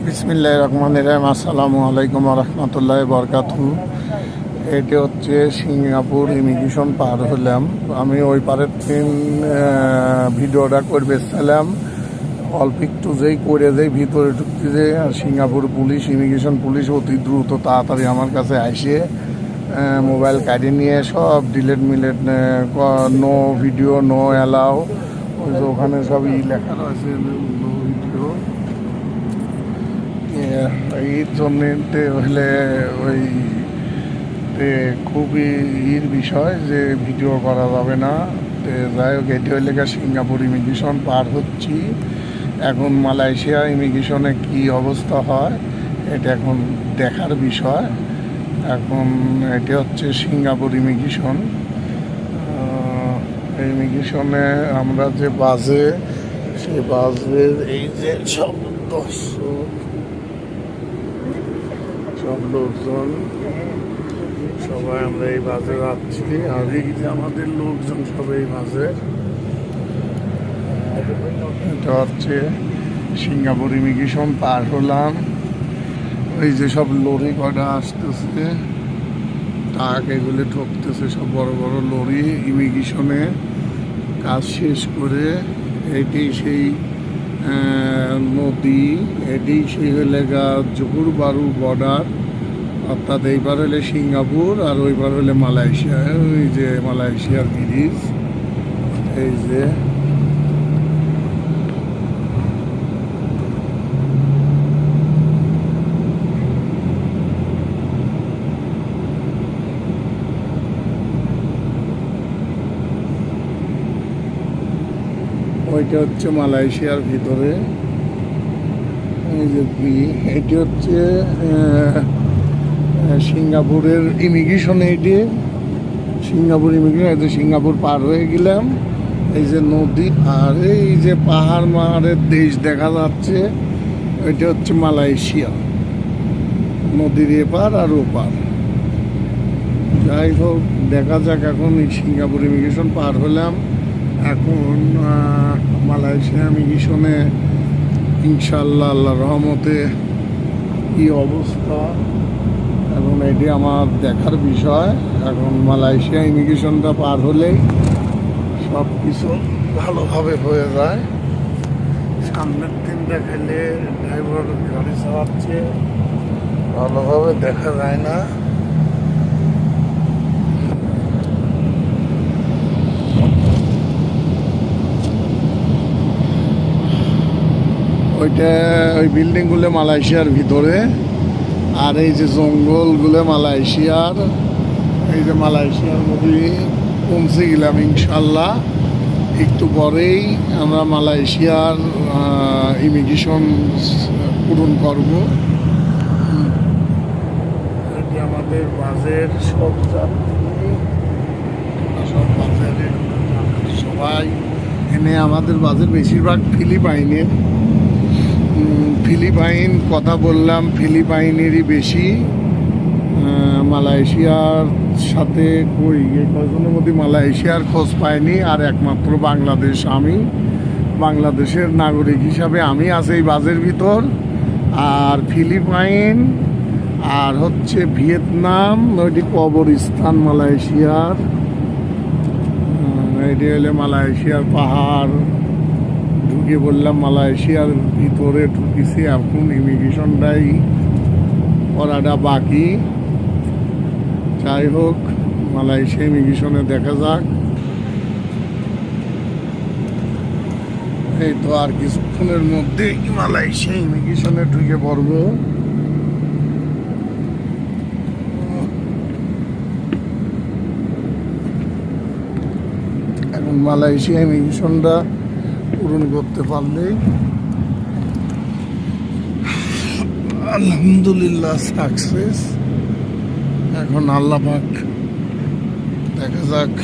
বিসমিল্লাহির রহমানির রহিম। আসসালামু আলাইকুম ওয়া রাহমাতুল্লাহি ওয়া বারাকাতুহু। এটি হচ্ছে সিঙ্গাপুর ইমিগ্রেশন পার হলাম। আমি ওই পারের ভিডিওটা করবেছিলাম, অল্প একটু যেই করে যাই ভিতরে ঢুকতে যাই, আর সিঙ্গাপুর পুলিশ ইমিগ্রেশন পুলিশ অতি দ্রুত তাড়াতাড়ি আমার কাছে আসে মোবাইল কাটিয়ে নিয়ে সব ডিলেট মিলেট, নো ভিডিও, নো অ্যালাউ। ওই যে ওখানে সব লেখা রয়েছে নো ভিডিও। এই জন্যে হলে ওই খুবই বিষয় যে ভিডিও করা যাবে না। যাই হোক, এটি হইলে সিঙ্গাপুর ইমিগ্রেশন পার হচ্ছি। এখন মালয়েশিয়া ইমিগ্রেশনে কি অবস্থা হয় এটা এখন দেখার বিষয়। এখন এটি হচ্ছে সিঙ্গাপুর ইমিগ্রেশন। ইমিগ্রেশনে আমরা যে বাসে, সেই বাসের এই যে সব দর্শক, সব লোকজন, সবাই আমরা এই বাসে যাচ্ছি। আর এই যে আমাদের লোকজন সব এই বাসে, এটা হচ্ছে সিঙ্গাপুর ইমিগ্রেশন পার হলাম। ওই যে সব লরি কটা আসতেছে, ট্রাক এগুলো ঠকতেছে, সব বড় বড় লরি ইমিগ্রেশনে কাজ শেষ করে। এটি সেই নদী, এটি সেই এলাকা জহুর বারু বর্ডার, অর্থাৎ এইবার হলে সিঙ্গাপুর আর ওইবার হলে মালয়েশিয়া। ওই যে মালয়েশিয়ার ব্রিজ, এই যে ওইটা হচ্ছে মালয়েশিয়ার ভিতরে। এই যে এটি হচ্ছে সিঙ্গাপুরের ইমিগ্রেশন। এটি সিঙ্গাপুর ইমিগ্রেশন। এই যে সিঙ্গাপুর পার হয়ে গেলাম, এই যে নদী আর এই যে পাহাড়ের দেশ দেখা যাচ্ছে, ওইটা হচ্ছে মালয়েশিয়া। নদীর এপার আর ওপার। যাই হোক, দেখা যাক। এখন সিঙ্গাপুর ইমিগ্রেশন পার হলাম। এখন মালয়েশিয়া ইমিগ্রেশনে ইনশাল্লাহ আল্লাহর রহমতে কি অবস্থা, এখন এটি আমার দেখার বিষয়। এখন মালয়েশিয়া ইমিগ্রেশনটা পার হলেই সব কিছু ভালোভাবে হয়ে যায়। সামনের দিন দেখালে ড্রাইভার গাড়ি চালাচ্ছে, ভালোভাবে দেখা যায় না। ওইটা ওই বিল্ডিংগুলো মালয়েশিয়ার ভিতরে, আর এই যে জঙ্গলগুলো মালয়েশিয়ার। এই যে মালয়েশিয়ার মধ্যে পৌঁছে গেলাম ইনশাল্লাহ। একটু পরেই আমরা মালয়েশিয়ার ইমিগ্রেশন পূরণ করব। এটি আমাদের বাসের সব যাত্রী, সব বাসের সবাই এনে, আমাদের বাসের বেশিরভাগ ফিলিপাইনের। ফিলিপাইন কথা বললাম, ফিলিপাইনেরই বেশি। মালয়েশিয়ার সাথে কয়েকজনের মধ্যে মালয়েশিয়ার খোঁজ পাইনি। আর একমাত্র বাংলাদেশ, আমি বাংলাদেশের নাগরিক হিসাবে আমি আছি এই বাসের ভিতর। আর ফিলিপাইন আর হচ্ছে ভিয়েতনাম, ওইটি কবরস্থান মালয়েশিয়ার। এটি হলে মালয়েশিয়ার পাহাড়। ঢুকে বললাম মালয়েশিয়ার ভিতরে ঢুকেছি। এখন ইমিগ্রেশনটাই করাটা বাকি। যাই হোক, মালয়েশিয়া ইমিগ্রেশনে দেখা যাক। এই তো আর কিছুক্ষণের মধ্যে মালয়েশিয়া ইমিগ্রেশনে ঢুকে পড়বো। এখন মালয়েশিয়া ইমিগ্রেশনটা পূরণ করতে পারলেই আলহামদুলিল্লাহ সাকসেস। এখন আল্লাহ পাক, দেখা যাক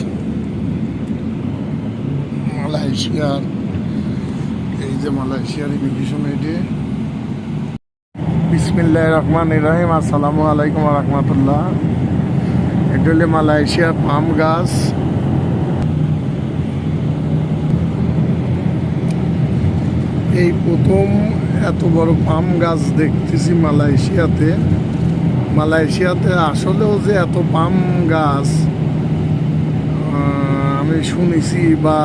মালয়েশিয়ার, এই যে মালয়েশিয়ার ইমিগ্রেশন। এটি বিসমিল্লাহির রহমানির রহিম। আসসালামু আলাইকুম ওয়া রাহমাতুল্লাহ। এটা হলে মালয়েশিয়ার পাম গাছ। এই প্রথম এত বড় পাম গাছ দেখতেছি মালয়েশিয়াতে। মালয়েশিয়াতে আসলেও যে এত পাম গাছ আমি শুনেছি বা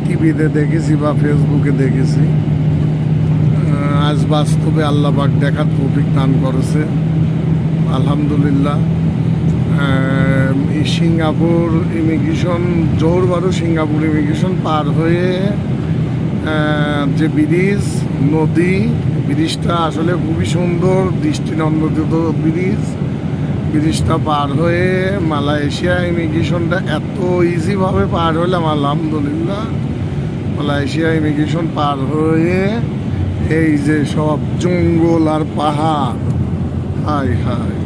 টিভিতে দেখেছি বা ফেসবুকে দেখেছি। আজ বাস্তবে আল্লাহ পাক দেখার তৌফিক দান করেছে, আলহামদুলিল্লাহ। Singapore immigration Johor Bahru Singapore immigration পার হয়ে যে ব্রিজ, নদী, ব্রিজটা আসলে খুবই সুন্দর, দৃষ্টিনন্দন ব্রিজটা পার হয়ে মালয়েশিয়া ইমিগ্রেশনটা এত ইজিভাবে পার হলাম, আলহামদুলিল্লাহ। মালয়েশিয়া ইমিগ্রেশন পার হয়ে এই যে সব জঙ্গল আর পাহাড়, হায় হায়।